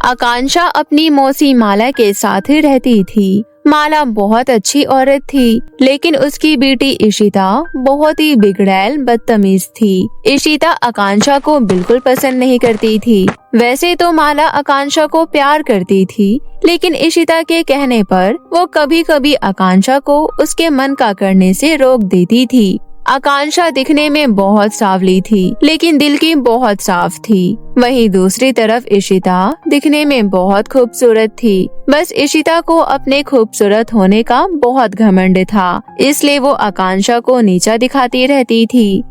आकांक्षा अपनी मौसी माला के साथ रहती थी। माला बहुत अच्छी औरत थी, लेकिन उसकी बेटी इशिता बहुत ही बिगड़ैल बदतमीज थी। इशिता आकांक्षा को बिल्कुल पसंद नहीं करती थी। वैसे तो माला आकांक्षा को प्यार करती थी, लेकिन इशिता के कहने पर वो कभी कभी आकांक्षा को उसके मन का करने से रोक देती थी। आकांक्षा दिखने में बहुत सांवली थी, लेकिन दिल की बहुत साफ थी। वहीं दूसरी तरफ इशिता दिखने में बहुत खूबसूरत थी। बस इशिता को अपने खूबसूरत होने का बहुत घमंड था, इसलिए वो आकांक्षा को नीचा दिखाती रहती थी।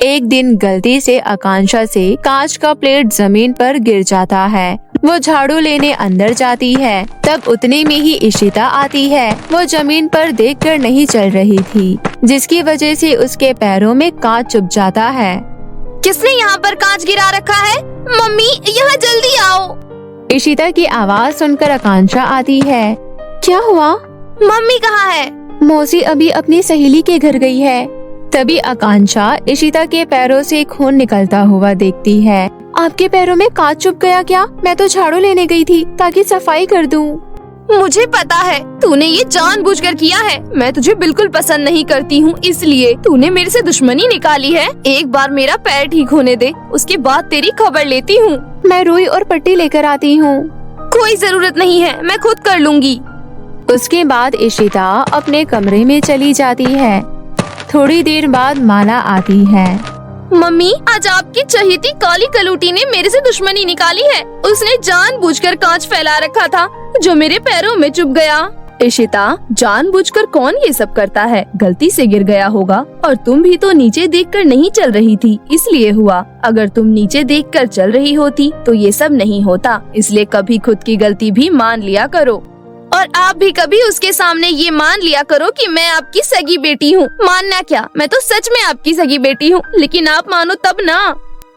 एक दिन गलती से आकांक्षा से कांच का प्लेट जमीन पर गिर जाता है। वो झाड़ू लेने अंदर जाती है, तब उतने में ही इशिता आती है। वो जमीन पर देखकर नहीं चल रही थी, जिसकी वजह से उसके पैरों में कांच चुभ जाता है। किसने यहाँ पर कांच गिरा रखा है? मम्मी, यहाँ जल्दी आओ। इशिता की आवाज सुनकर आकांक्षा आती है। क्या हुआ? मम्मी कहाँ है? मौसी अभी अपनी सहेली के घर गई है। तभी आकांक्षा इशिता के पैरों से खून निकलता हुआ देखती है। आपके पैरों में कांच चुभ गया क्या? मैं तो झाड़ू लेने गई थी ताकि सफाई कर दूं। मुझे पता है तूने ये जानबूझकर किया है। मैं तुझे बिल्कुल पसंद नहीं करती हूँ, इसलिए तूने मेरे से दुश्मनी निकाली है। एक बार मेरा पैर ठीक होने दे, उसके बाद तेरी खबर लेती हूँ। मैं रुई और पट्टी लेकर आती हूँ। कोई जरूरत नहीं है, मैं खुद कर लूँगी। उसके बाद इशिता अपने कमरे में चली जाती है। थोड़ी देर बाद माला आती है। मम्मी, आज आपकी चहेती काली कलूटी ने मेरे से दुश्मनी निकाली है। उसने जानबूझकर कांच फैला रखा था, जो मेरे पैरों में चुभ गया। इशिता, जानबूझकर कौन ये सब करता है? गलती से गिर गया होगा। और तुम भी तो नीचे देखकर नहीं चल रही थी, इसलिए हुआ। अगर तुम नीचे देखकर चल रही होती तो ये सब नहीं होता। इसलिए कभी खुद की गलती भी मान लिया करो। और आप भी कभी उसके सामने ये मान लिया करो कि मैं आपकी सगी बेटी हूँ। मानना क्या, मैं तो सच में आपकी सगी बेटी हूँ, लेकिन आप मानो तब ना।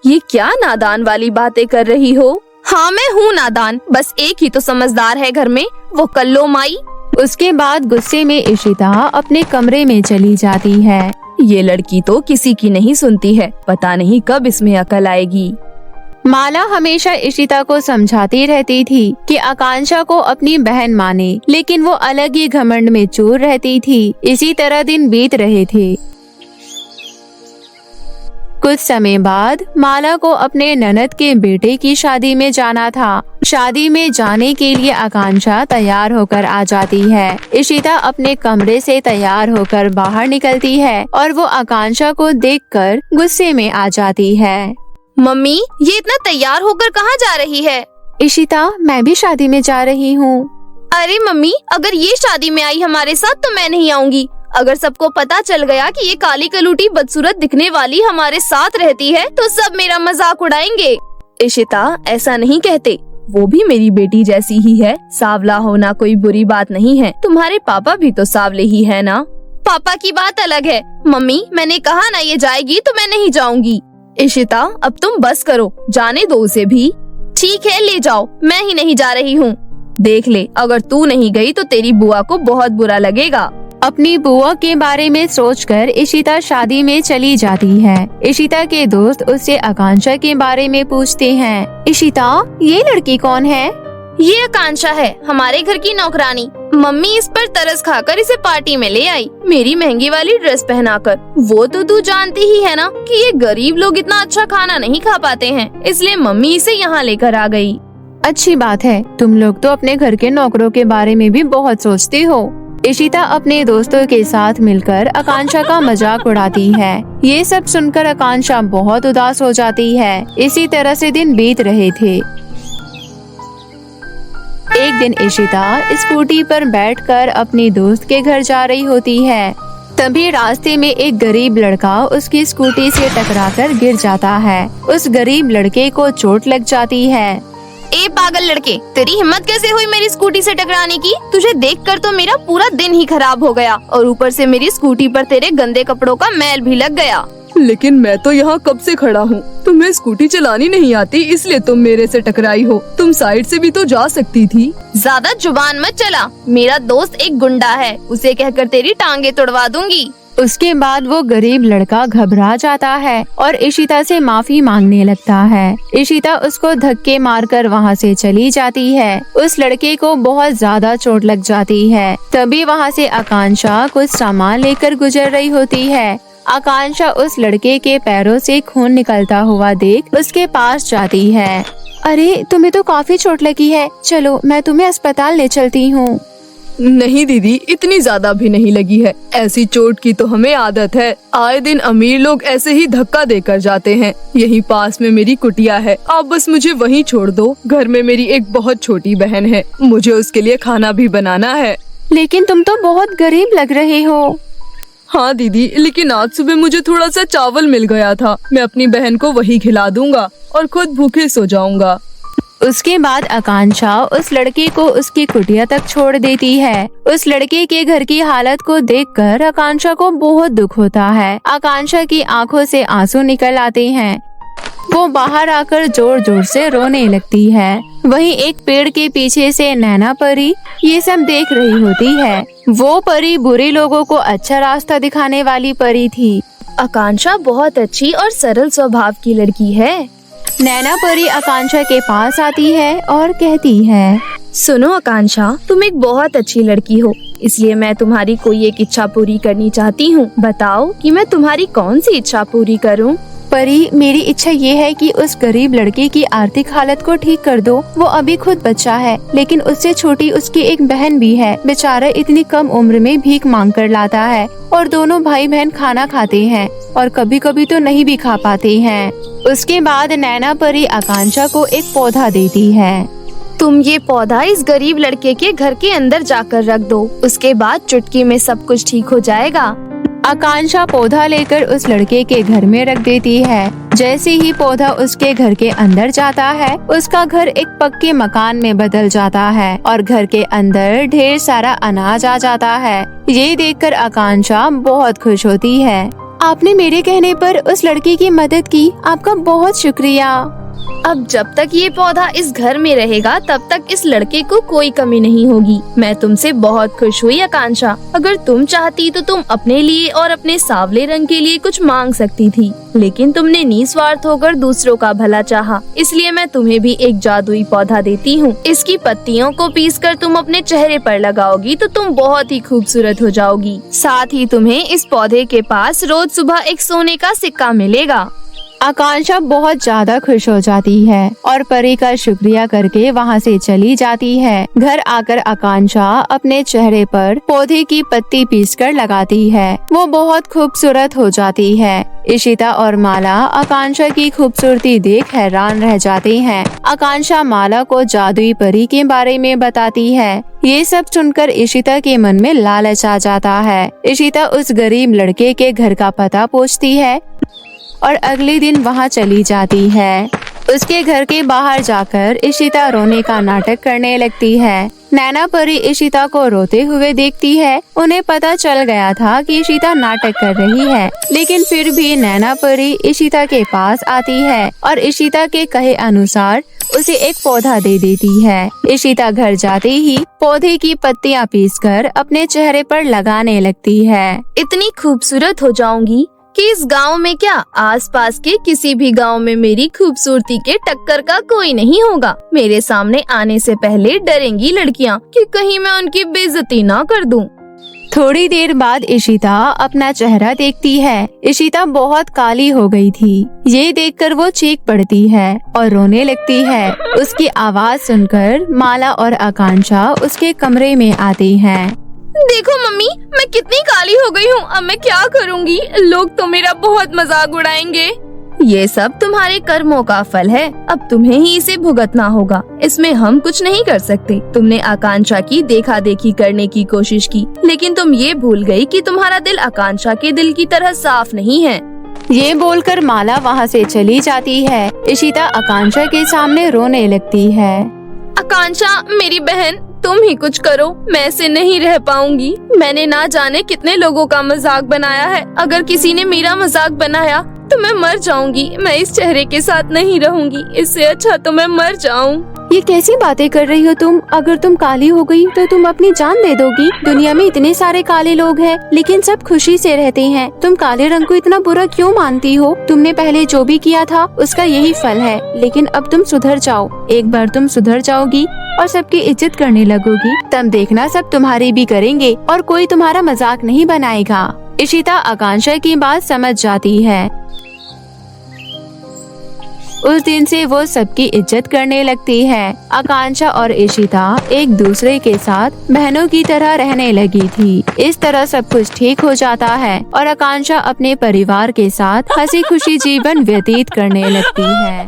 ये क्या नादान वाली बातें कर रही हो? हाँ, मैं हूँ नादान, बस एक ही तो समझदार है घर में, वो कल्लो माई। उसके बाद गुस्से में इशिता अपने कमरे में चली जाती है। ये लड़की तो किसी की नहीं सुनती है, पता नहीं कब इसमें अकल आएगी। माला हमेशा इशिता को समझाती रहती थी कि आकांक्षा को अपनी बहन माने, लेकिन वो अलग ही घमंड में चूर रहती थी। इसी तरह दिन बीत रहे थे। कुछ समय बाद माला को अपने ननद के बेटे की शादी में जाना था। शादी में जाने के लिए आकांक्षा तैयार होकर आ जाती है। इशिता अपने कमरे से तैयार होकर बाहर निकलती है और वो आकांक्षा को देखकर गुस्से में आ जाती है। मम्मी, ये इतना तैयार होकर कहाँ जा रही है? इशिता, मैं भी शादी में जा रही हूँ। अरे मम्मी, अगर ये शादी में आई हमारे साथ तो मैं नहीं आऊंगी। अगर सबको पता चल गया कि ये काली कलूटी बदसूरत दिखने वाली हमारे साथ रहती है तो सब मेरा मजाक उड़ाएंगे। इशिता, ऐसा नहीं कहते, वो भी मेरी बेटी जैसी ही है। सांवला होना कोई बुरी बात नहीं है। तुम्हारे पापा भी तो सांवले ही है ना। पापा की बात अलग है। मम्मी, मैंने कहा ना ये जाएगी तो मैं नहीं जाऊंगी। इशिता, अब तुम बस करो, जाने दो उसे भी। ठीक है, ले जाओ, मैं ही नहीं जा रही हूँ। देख ले, अगर तू नहीं गई तो तेरी बुआ को बहुत बुरा लगेगा। अपनी बुआ के बारे में सोचकर इशिता शादी में चली जाती है। इशिता के दोस्त उससे आकांक्षा के बारे में पूछते हैं। इशिता, ये लड़की कौन है? ये आकांक्षा है, हमारे घर की नौकरानी। मम्मी इस पर तरस खाकर इसे पार्टी में ले आई, मेरी महंगी वाली ड्रेस पहनाकर। वो तो तू जानती ही है ना कि ये गरीब लोग इतना अच्छा खाना नहीं खा पाते हैं, इसलिए मम्मी इसे यहाँ लेकर आ गई। अच्छी बात है, तुम लोग तो अपने घर के नौकरों के बारे में भी बहुत सोचते हो। इशिता अपने दोस्तों के साथ मिलकर आकांक्षा का मजाक उड़ाती है। ये सब सुनकर आकांक्षा बहुत उदास हो जाती है। इसी तरह से दिन बीत रहे थे। एक दिन इशिता स्कूटी पर बैठकर अपनी दोस्त के घर जा रही होती है। तभी रास्ते में एक गरीब लड़का उसकी स्कूटी से टकराकर गिर जाता है। उस गरीब लड़के को चोट लग जाती है। ए पागल लड़के, तेरी हिम्मत कैसे हुई मेरी स्कूटी से टकराने की? तुझे देखकर तो मेरा पूरा दिन ही खराब हो गया और ऊपर से मेरी स्कूटी पर तेरे गंदे कपड़ों का मैल भी लग गया। लेकिन मैं तो यहाँ कब से खड़ा हूँ। तुम्हें स्कूटी चलानी नहीं आती, इसलिए तुम मेरे से टकराई हो। तुम साइड से भी तो जा सकती थी। ज्यादा जुबान मत चला। मेरा दोस्त एक गुंडा है, उसे कहकर तेरी टांगे तोड़वा दूंगी। उसके बाद वो गरीब लड़का घबरा जाता है और इशिता से माफी मांगने लगता है। इशिता उसको धक्के मारकर वहाँ से चली जाती है। उस लड़के को बहुत ज्यादा चोट लग जाती है। तभी वहाँ से आकांक्षा कुछ सामान लेकर गुजर रही होती है। आकांक्षा उस लड़के के पैरों से खून निकलता हुआ देख उसके पास जाती है। अरे, तुम्हें तो काफी चोट लगी है, चलो मैं तुम्हें अस्पताल ले चलती हूँ। नहीं दीदी, इतनी ज्यादा भी नहीं लगी है। ऐसी चोट की तो हमें आदत है। आए दिन अमीर लोग ऐसे ही धक्का देकर जाते हैं। यहीं पास में मेरी कुटिया है, आप बस मुझे वहीं छोड़ दो। घर में मेरी एक बहुत छोटी बहन है, मुझे उसके लिए खाना भी बनाना है। लेकिन तुम तो बहुत गरीब लग रहे हो। हाँ दीदी, लेकिन आज सुबह मुझे थोड़ा सा चावल मिल गया था। मैं अपनी बहन को वही खिला दूंगा और खुद भूखे सो जाऊंगा। उसके बाद आकांक्षा उस लड़के को उसकी कुटिया तक छोड़ देती है। उस लड़के के घर की हालत को देखकर आकांक्षा को बहुत दुख होता है। आकांक्षा की आंखों से आंसू निकल आते हैं। वो बाहर आकर जोर जोर से रोने लगती है। वहीं एक पेड़ के पीछे से नैना परी ये सब देख रही होती है। वो परी बुरे लोगों को अच्छा रास्ता दिखाने वाली परी थी। आकांक्षा बहुत अच्छी और सरल स्वभाव की लड़की है। नैना परी आकांक्षा के पास आती है और कहती है, सुनो आकांक्षा, तुम एक बहुत अच्छी लड़की हो, इसलिए मैं तुम्हारी कोई एक इच्छा पूरी करनी चाहती हूँ। बताओ कि मैं तुम्हारी कौन सी इच्छा पूरी करूँ? परी, मेरी इच्छा ये है कि उस गरीब लड़के की आर्थिक हालत को ठीक कर दो। वो अभी खुद बच्चा है, लेकिन उससे छोटी उसकी एक बहन भी है। बेचारा इतनी कम उम्र में भीख मांग कर लाता है और दोनों भाई बहन खाना खाते हैं और कभी कभी तो नहीं भी खा पाते हैं। उसके बाद नैना परी आकांक्षा को एक पौधा देती है। तुम ये पौधा इस गरीब लड़के के घर के अंदर जाकर रख दो, उसके बाद चुटकी में सब कुछ ठीक हो जाएगा। आकांक्षा पौधा लेकर उस लड़के के घर में रख देती है। जैसे ही पौधा उसके घर के अंदर जाता है, उसका घर एक पक्के मकान में बदल जाता है और घर के अंदर ढेर सारा अनाज आ जाता है। ये देखकर आकांक्षा बहुत खुश होती है। आपने मेरे कहने पर उस लड़की की मदद की, आपका बहुत शुक्रिया। अब जब तक ये पौधा इस घर में रहेगा तब तक इस लड़के को कोई कमी नहीं होगी। मैं तुमसे बहुत खुश हुई आकांक्षा। अगर तुम चाहती तो तुम अपने लिए और अपने सांवले रंग के लिए कुछ मांग सकती थी, लेकिन तुमने निस्वार्थ होकर दूसरों का भला चाहा, इसलिए मैं तुम्हें भी एक जादुई पौधा देती हूँ। इसकी पत्तियों को पीसकर तुम अपने चेहरे पर लगाओगी तो तुम बहुत ही खूबसूरत हो जाओगी। साथ ही तुम्हें इस पौधे के पास रोज सुबह एक सोने का सिक्का मिलेगा। आकांक्षा बहुत ज्यादा खुश हो जाती है और परी का शुक्रिया करके वहाँ से चली जाती है। घर आकर आकांक्षा अपने चेहरे पर पौधे की पत्ती पीसकर लगाती है। वो बहुत खूबसूरत हो जाती है। इशिता और माला आकांक्षा की खूबसूरती देख हैरान रह जाते हैं। आकांक्षा माला को जादुई परी के बारे में बताती है। ये सब सुनकर इशिता के मन में लालच आ जाता है। इशिता उस गरीब लड़के के घर का पता पूछती है और अगले दिन वहाँ चली जाती है। उसके घर के बाहर जाकर इशिता रोने का नाटक करने लगती है। नैना परी इशिता को रोते हुए देखती है। उन्हें पता चल गया था कि इशिता नाटक कर रही है, लेकिन फिर भी नैना परी इशिता के पास आती है और इशिता के कहे अनुसार उसे एक पौधा दे देती है। इशिता घर जाते ही पौधे की पत्तियां पीसकर अपने चेहरे पर लगाने लगती है। इतनी खूबसूरत हो जाऊंगी कि इस गांव में क्या, आसपास के किसी भी गांव में मेरी खूबसूरती के टक्कर का कोई नहीं होगा। मेरे सामने आने से पहले डरेंगी लड़कियां कि कहीं मैं उनकी बेइज्जती ना कर दूं। थोड़ी देर बाद इशिता अपना चेहरा देखती है। इशिता बहुत काली हो गई थी। ये देखकर वो चीख पड़ती है और रोने लगती है। उसकी आवाज सुनकर माला और आकांक्षा उसके कमरे में आती हैं। देखो मम्मी, मैं कितनी काली हो गई हूँ। अब मैं क्या करूँगी? लोग तो मेरा बहुत मजाक उड़ाएंगे। ये सब तुम्हारे कर्मों का फल है, अब तुम्हें ही इसे भुगतना होगा। इसमें हम कुछ नहीं कर सकते। तुमने आकांक्षा की देखा देखी करने की कोशिश की, लेकिन तुम ये भूल गई कि तुम्हारा दिल आकांक्षा के दिल की तरह साफ नहीं है। ये बोलकर माला वहाँ से चली जाती है। इशिता आकांक्षा के सामने रोने लगती है। आकांक्षा मेरी बहन, तुम ही कुछ करो, मैं ऐसे नहीं रह पाऊंगी। मैंने ना जाने कितने लोगों का मजाक बनाया है। अगर किसी ने मेरा मजाक बनाया तो मैं मर जाऊंगी। मैं इस चेहरे के साथ नहीं रहूंगी। इससे अच्छा तो मैं मर जाऊं। ये कैसी बातें कर रही हो तुम? अगर तुम काली हो गई तो तुम अपनी जान दे दोगी? दुनिया में इतने सारे काले लोग हैं, लेकिन सब खुशी से रहते हैं। तुम काले रंग को इतना बुरा क्यों मानती हो? तुमने पहले जो भी किया था उसका यही फल है, लेकिन अब तुम सुधर जाओ। एक बार तुम सुधर जाओगी और सबकी इज्जत करने लगोगी, तब देखना सब तुम्हारी भी करेंगे और कोई तुम्हारा मजाक नहीं बनाएगा। इशिता आकांक्षा की बात समझ जाती है। उस दिन से वो सबकी इज्जत करने लगती है। आकांक्षा और इशिता एक दूसरे के साथ बहनों की तरह रहने लगी थी। इस तरह सब कुछ ठीक हो जाता है और आकांक्षा अपने परिवार के साथ हंसी खुशी जीवन व्यतीत करने लगती है।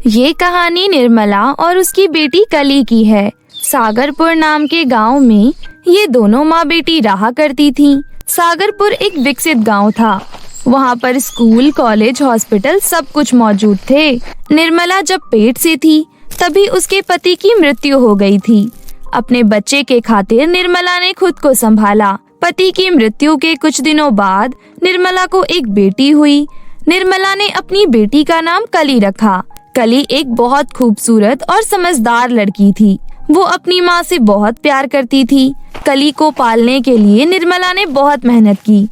ये कहानी निर्मला और उसकी बेटी कली की है। सागरपुर नाम के गांव में ये दोनों माँ बेटी रहा करती थीं। सागरपुर एक विकसित गांव था। वहाँ पर स्कूल, कॉलेज, हॉस्पिटल सब कुछ मौजूद थे। निर्मला जब पेट से थी तभी उसके पति की मृत्यु हो गई थी। अपने बच्चे के खातिर निर्मला ने खुद को संभाला। पति की मृत्यु के कुछ दिनों बाद निर्मला को एक बेटी हुई। निर्मला ने अपनी बेटी का नाम कली रखा। कली एक बहुत खूबसूरत और समझदार लड़की थी। वो अपनी माँ से बहुत प्यार करती थी। कली को पालने के लिए निर्मला ने बहुत मेहनत की।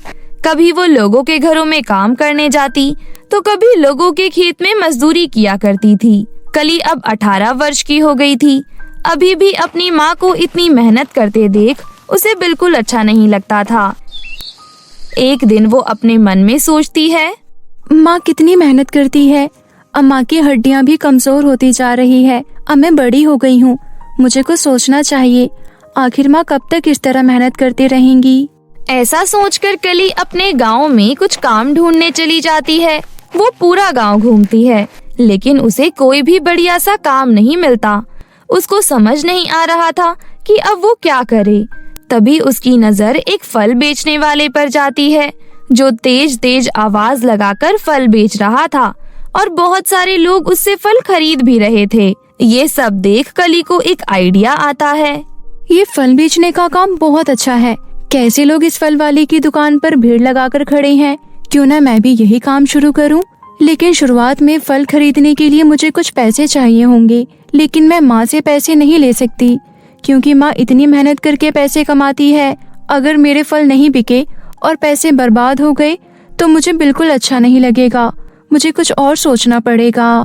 कभी वो लोगों के घरों में काम करने जाती तो कभी लोगों के खेत में मजदूरी किया करती थी। कली अब 18 वर्ष की हो गई थी। अभी भी अपनी माँ को इतनी मेहनत करते देख उसे बिल्कुल अच्छा नहीं लगता था। एक दिन वो अपने मन में सोचती है, माँ कितनी मेहनत करती है। अब माँ की हड्डियाँ भी कमजोर होती जा रही है। अब मैं बड़ी हो गई हूँ, मुझे कुछ सोचना चाहिए। आखिर माँ कब तक इस तरह मेहनत करती रहेंगी? ऐसा सोचकर कली अपने गांव में कुछ काम ढूंढने चली जाती है। वो पूरा गांव घूमती है, लेकिन उसे कोई भी बढ़िया सा काम नहीं मिलता। उसको समझ नहीं आ रहा था कि अब वो क्या करे। तभी उसकी नजर एक फल बेचने वाले पर जाती है, जो तेज तेज आवाज लगाकर फल बेच रहा था और बहुत सारे लोग उससे फल खरीद भी रहे थे। ये सब देख कली को एक आइडिया आता है। ये फल बेचने का काम बहुत अच्छा है। कैसे लोग इस फल वाले की दुकान पर भीड़ लगाकर खड़े हैं, क्यों ना मैं भी यही काम शुरू करूं। लेकिन शुरुआत में फल खरीदने के लिए मुझे कुछ पैसे चाहिए होंगे, लेकिन मैं माँ से पैसे नहीं ले सकती क्योंकि माँ इतनी मेहनत करके पैसे कमाती है। अगर मेरे फल नहीं बिके और पैसे बर्बाद हो गए तो मुझे बिल्कुल अच्छा नहीं लगेगा। मुझे कुछ और सोचना पड़ेगा।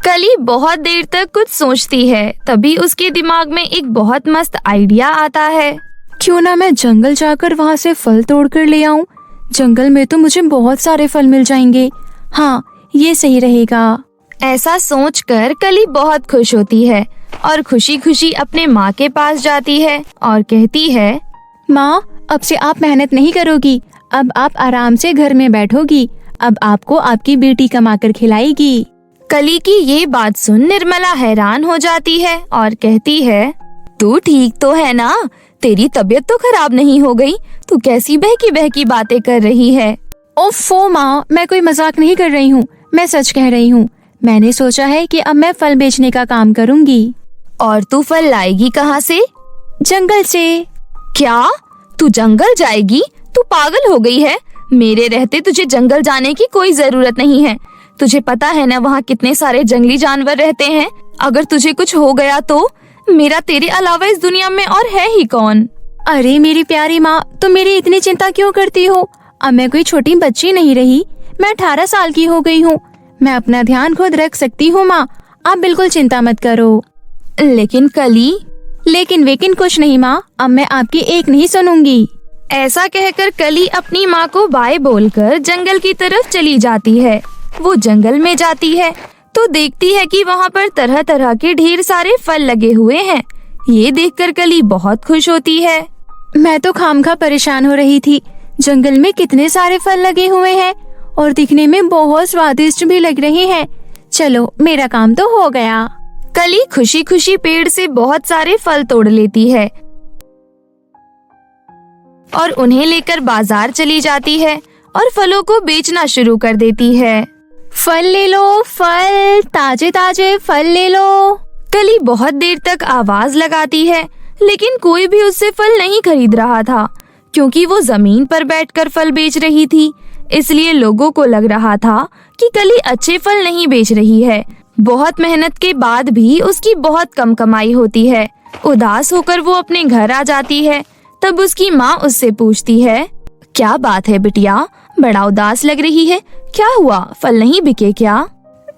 कली बहुत देर तक कुछ सोचती है। तभी उसके दिमाग में एक बहुत मस्त आइडिया आता है। क्यों ना मैं जंगल जाकर वहाँ से फल तोड़ कर ले आऊं। जंगल में तो मुझे बहुत सारे फल मिल जाएंगे। हाँ, ये सही रहेगा। ऐसा सोचकर कली बहुत खुश होती है और खुशी खुशी अपने माँ के पास जाती है और कहती है, माँ, अब से आप मेहनत नहीं करोगी। अब आप आराम से घर में बैठोगी। अब आपको आपकी बेटी कमा कर खिलाएगी। कली की ये बात सुन निर्मला हैरान हो जाती है और कहती है, तू ठीक तो है ना? तेरी तबीयत तो खराब नहीं हो गई? तू कैसी बहकी बहकी बातें कर रही है? ओफो माँ, मैं कोई मजाक नहीं कर रही हूँ, मैं सच कह रही हूँ। मैंने सोचा है कि अब मैं फल बेचने का काम करूँगी। और तू फल लाएगी कहाँ से? जंगल से। क्या? तू जंगल जाएगी? तू पागल हो गई है? मेरे रहते तुझे जंगल जाने की कोई जरूरत नहीं है। तुझे पता है ना वहाँ कितने सारे जंगली जानवर रहते हैं। अगर तुझे कुछ हो गया तो मेरा तेरे अलावा इस दुनिया में और है ही कौन? अरे मेरी प्यारी माँ, तुम मेरी इतनी चिंता क्यों करती हो? अब मैं कोई छोटी बच्ची नहीं रही। मैं 18 साल की हो गई हूँ। मैं अपना ध्यान खुद रख सकती हूँ माँ, आप बिल्कुल चिंता मत करो। लेकिन कली? लेकिन वेकिन कुछ नहीं माँ, अब मैं आपकी एक नहीं सुनूंगी। ऐसा कहकर कली अपनी माँ को बाय बोलकर जंगल की तरफ चली जाती है। वो जंगल में जाती है तो देखती है कि वहाँ पर तरह तरह के ढेर सारे फल लगे हुए हैं। ये देखकर कली बहुत खुश होती है। मैं तो खामखा परेशान हो रही थी। जंगल में कितने सारे फल लगे हुए हैं और दिखने में बहुत स्वादिष्ट भी लग रहे हैं। चलो, मेरा काम तो हो गया। कली खुशी खुशी पेड़ से बहुत सारे फल तोड़ लेती है और उन्हें लेकर बाजार चली जाती है और फलों को बेचना शुरू कर देती है। फल ले लो, फल, ताजे ताजे फल ले लो। कली बहुत देर तक आवाज लगाती है, लेकिन कोई भी उससे फल नहीं खरीद रहा था, क्योंकि वो जमीन पर बैठकर फल बेच रही थी। इसलिए लोगों को लग रहा था कि कली अच्छे फल नहीं बेच रही है। बहुत मेहनत के बाद भी उसकी बहुत कम कमाई होती है। उदास होकर वो अपने घर आ जाती है। तब उसकी माँ उससे पूछती है, क्या बात है बिटिया, बड़ा उदास लग रही है, क्या हुआ, फल नहीं बिके क्या?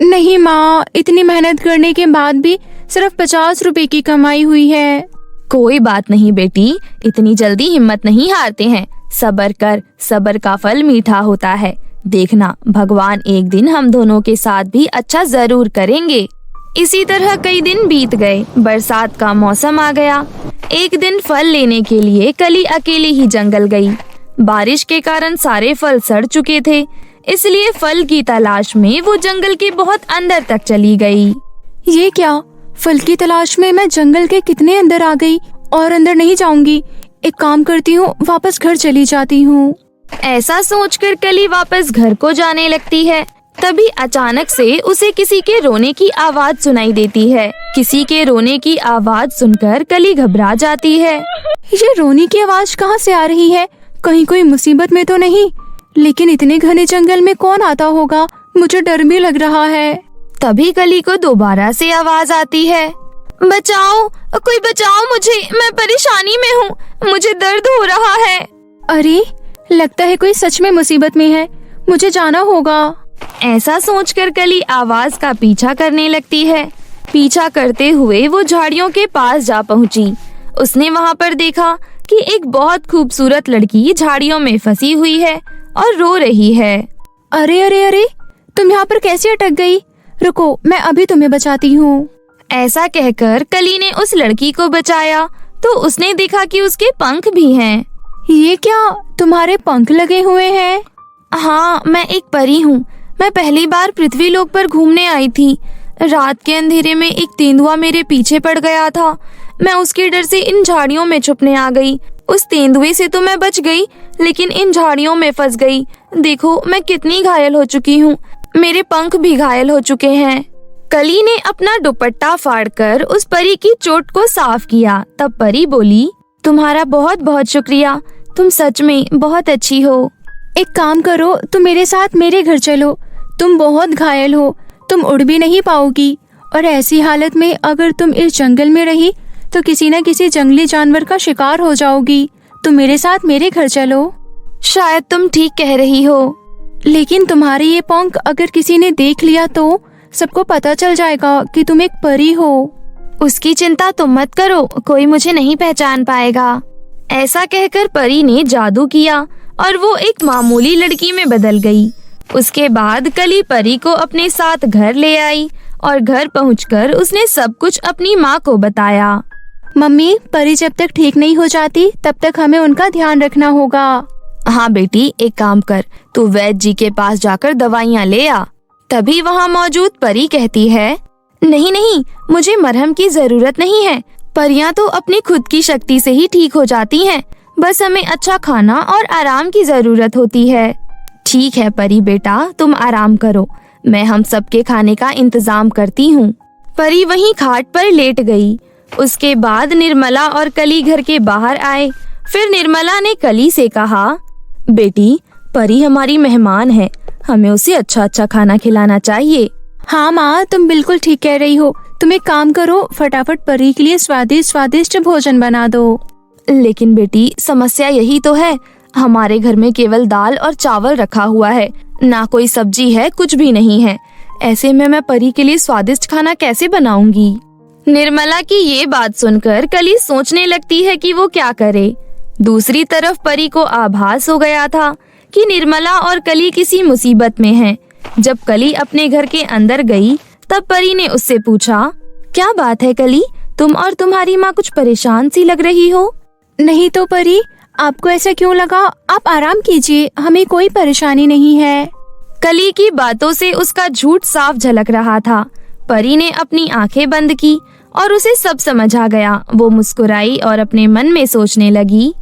नहीं माँ, इतनी मेहनत करने के बाद भी सिर्फ 50 रुपए की कमाई हुई है। कोई बात नहीं बेटी, इतनी जल्दी हिम्मत नहीं हारते हैं, सब्र कर, सब्र का फल मीठा होता है। देखना, भगवान एक दिन हम दोनों के साथ भी अच्छा जरूर करेंगे। इसी तरह कई दिन बीत गए। बरसात का मौसम आ गया। एक दिन फल लेने के लिए कली अकेले ही जंगल गई। बारिश के कारण सारे फल सड़ चुके थे, इसलिए फल की तलाश में वो जंगल के बहुत अंदर तक चली गई। ये क्या, फल की तलाश में मैं जंगल के कितने अंदर आ गई और अंदर नहीं जाऊंगी। एक काम करती हूँ, वापस घर चली जाती हूँ। ऐसा सोचकर कली वापस घर को जाने लगती है। तभी अचानक से उसे किसी के रोने की आवाज सुनाई देती है। किसी के रोने की आवाज सुनकर कली घबरा जाती है। ये रोने की आवाज कहाँ से आ रही है? कहीं कोई मुसीबत में तो नहीं? लेकिन इतने घने जंगल में कौन आता होगा? मुझे डर भी लग रहा है। तभी कली को दोबारा से आवाज आती है, बचाओ, कोई बचाओ मुझे, मैं परेशानी में हूँ, मुझे दर्द हो रहा है। अरे, लगता है कोई सच में मुसीबत में है, मुझे जाना होगा। ऐसा सोचकर कली आवाज का पीछा करने लगती है। पीछा करते हुए वो झाड़ियों के पास जा पहुंची। उसने वहां पर देखा कि एक बहुत खूबसूरत लड़की झाड़ियों में फंसी हुई है और रो रही है। अरे अरे अरे, तुम यहाँ पर कैसे अटक गई? रुको, मैं अभी तुम्हें बचाती हूँ। ऐसा कहकर कली ने उस लड़की को बचाया तो उसने देखा कि उसके पंख भी हैं। ये क्या, तुम्हारे पंख लगे हुए हैं? हाँ, मैं एक परी हूँ। मैं पहली बार पृथ्वी लोक पर घूमने आई थी। रात के अंधेरे में एक तेंदुआ मेरे पीछे पड़ गया था। मैं उसके डर से इन झाड़ियों में छुपने आ गई। उस तेंदुए से तो मैं बच गई, लेकिन इन झाड़ियों में फंस गई। देखो, मैं कितनी घायल हो चुकी हूँ, मेरे पंख भी घायल हो चुके हैं। कली ने अपना दुपट्टा फाड़कर उस परी की चोट को साफ किया। तब परी बोली, तुम्हारा बहुत बहुत शुक्रिया, तुम सच में बहुत अच्छी हो। एक काम करो, तुम मेरे साथ मेरे घर चलो। तुम बहुत घायल हो, तुम उड़ भी नहीं पाओगी, और ऐसी हालत में अगर तुम इस जंगल में रही तो किसी न किसी जंगली जानवर का शिकार हो जाओगी। तुम मेरे साथ मेरे घर चलो। शायद तुम ठीक कह रही हो, लेकिन तुम्हारे ये पंख अगर किसी ने देख लिया तो सबको पता चल जाएगा कि तुम एक परी हो। उसकी चिंता तुम मत करो, कोई मुझे नहीं पहचान पाएगा। ऐसा कहकर परी ने जादू किया और वो एक मामूली लड़की में बदल गई। उसके बाद कली परी को अपने साथ घर ले आई और घर पहुंचकर उसने सब कुछ अपनी माँ को बताया। मम्मी, परी जब तक ठीक नहीं हो जाती तब तक हमें उनका ध्यान रखना होगा। हाँ बेटी, एक काम कर, तू वैद्य जी के पास जाकर दवाइयाँ ले आ। तभी वहाँ मौजूद परी कहती है, नहीं नहीं, मुझे मरहम की जरूरत नहीं है। परियां तो अपनी खुद की शक्ति से ही ठीक हो जाती हैं। बस हमें अच्छा खाना और आराम की जरूरत होती है। ठीक है परी बेटा, तुम आराम करो, मैं हम सबके खाने का इंतजाम करती हूँ। परी वहीं खाट पर लेट गई। उसके बाद निर्मला और कली घर के बाहर आए। फिर निर्मला ने कली से कहा, बेटी, परी हमारी मेहमान है, हमें उसे अच्छा अच्छा खाना खिलाना चाहिए। हाँ माँ, तुम बिल्कुल ठीक कह रही हो। तुम एक काम करो, फटाफट परी के लिए स्वादिष्ट स्वादिष्ट भोजन बना दो। लेकिन बेटी, समस्या यही तो है, हमारे घर में केवल दाल और चावल रखा हुआ है, ना कोई सब्जी है, कुछ भी नहीं है। ऐसे में मैं परी के लिए स्वादिष्ट खाना कैसे बनाऊंगी? निर्मला की ये बात सुनकर कली सोचने लगती है कि वो क्या करे। दूसरी तरफ परी को आभास हो गया था कि निर्मला और कली किसी मुसीबत में हैं। जब कली अपने घर के अंदर गई तब परी ने उससे पूछा, क्या बात है कली, तुम और तुम्हारी माँ कुछ परेशान सी लग रही हो? नहीं तो परी, आपको ऐसा क्यों लगा? आप आराम कीजिए, हमें कोई परेशानी नहीं है। कली की बातों से उसका झूठ साफ झलक रहा था। परी ने अपनी आंखें बंद की और उसे सब समझ आ गया। वो मुस्कुराई और अपने मन में सोचने लगी,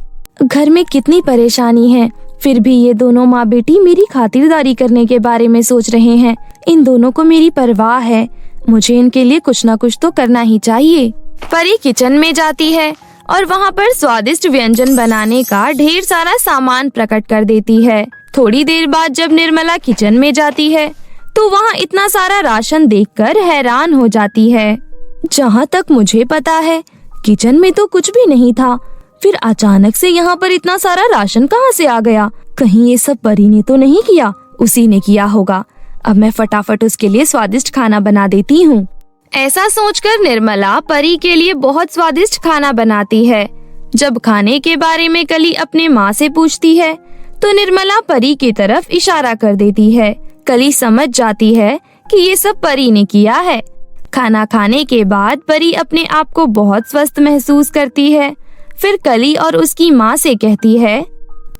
घर में कितनी परेशानी है, फिर भी ये दोनों माँ बेटी मेरी खातिरदारी करने के बारे में सोच रहे हैं। इन दोनों को मेरी परवाह है, मुझे इनके लिए कुछ न कुछ तो करना ही चाहिए। परी किचन में जाती है और वहाँ पर स्वादिष्ट व्यंजन बनाने का ढेर सारा सामान प्रकट कर देती है। थोड़ी देर बाद जब निर्मला किचन में जाती है तो वहाँ इतना सारा राशन देखकर हैरान हो जाती है। जहाँ तक मुझे पता है किचन में तो कुछ भी नहीं था, फिर अचानक से यहाँ पर इतना सारा राशन कहाँ से आ गया? कहीं ये सब परी ने तो नहीं किया? उसी ने किया होगा। अब मैं फटाफट उसके लिए स्वादिष्ट खाना बना देती हूँ। ऐसा सोचकर निर्मला परी के लिए बहुत स्वादिष्ट खाना बनाती है। जब खाने के बारे में कली अपने माँ से पूछती है तो निर्मला परी की तरफ इशारा कर देती है। कली समझ जाती है कि ये सब परी ने किया है। खाना खाने के बाद परी अपने आप को बहुत स्वस्थ महसूस करती है। फिर कली और उसकी माँ से कहती है,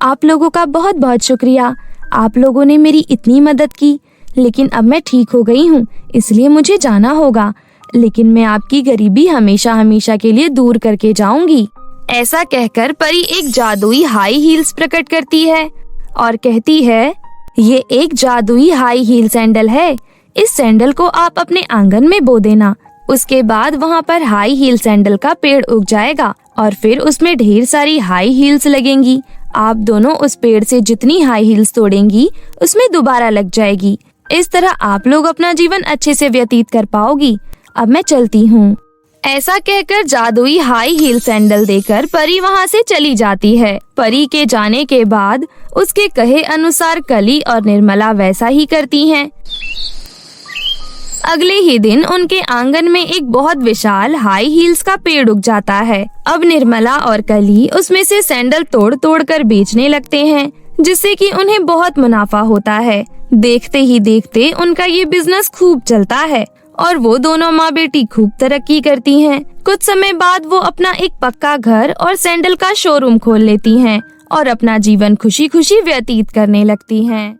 आप लोगों का बहुत बहुत शुक्रिया, आप लोगों ने मेरी इतनी मदद की, लेकिन अब मैं ठीक हो गई हूँ, इसलिए मुझे जाना होगा, लेकिन मैं आपकी गरीबी हमेशा हमेशा के लिए दूर करके जाऊंगी। ऐसा कहकर परी एक जादुई हाई हील्स प्रकट करती है और कहती है, ये एक जादुई हाई हील सैंडल है, इस सैंडल को आप अपने आंगन में बो देना। उसके बाद वहाँ पर हाई हील सैंडल का पेड़ उग जाएगा और फिर उसमें ढेर सारी हाई हील्स लगेंगी। आप दोनों उस पेड़ से जितनी हाई हील्स तोड़ेंगी उसमें दोबारा लग जाएगी। इस तरह आप लोग अपना जीवन अच्छे से व्यतीत कर पाओगी। अब मैं चलती हूँ। ऐसा कहकर जादुई हाई हील सैंडल देकर परी वहाँ से चली जाती है। परी के जाने के बाद उसके कहे अनुसार कली और निर्मला वैसा ही करती हैं। अगले ही दिन उनके आंगन में एक बहुत विशाल हाई हील्स का पेड़ उग जाता है। अब निर्मला और कली उसमें से सैंडल तोड़ तोड़ कर बेचने लगते हैं, जिससे कि उन्हें बहुत मुनाफा होता है। देखते ही देखते उनका ये बिजनेस खूब चलता है और वो दोनों माँ बेटी खूब तरक्की करती हैं। कुछ समय बाद वो अपना एक पक्का घर और सैंडल का शोरूम खोल लेती हैं और अपना जीवन खुशी खुशी व्यतीत करने लगती हैं।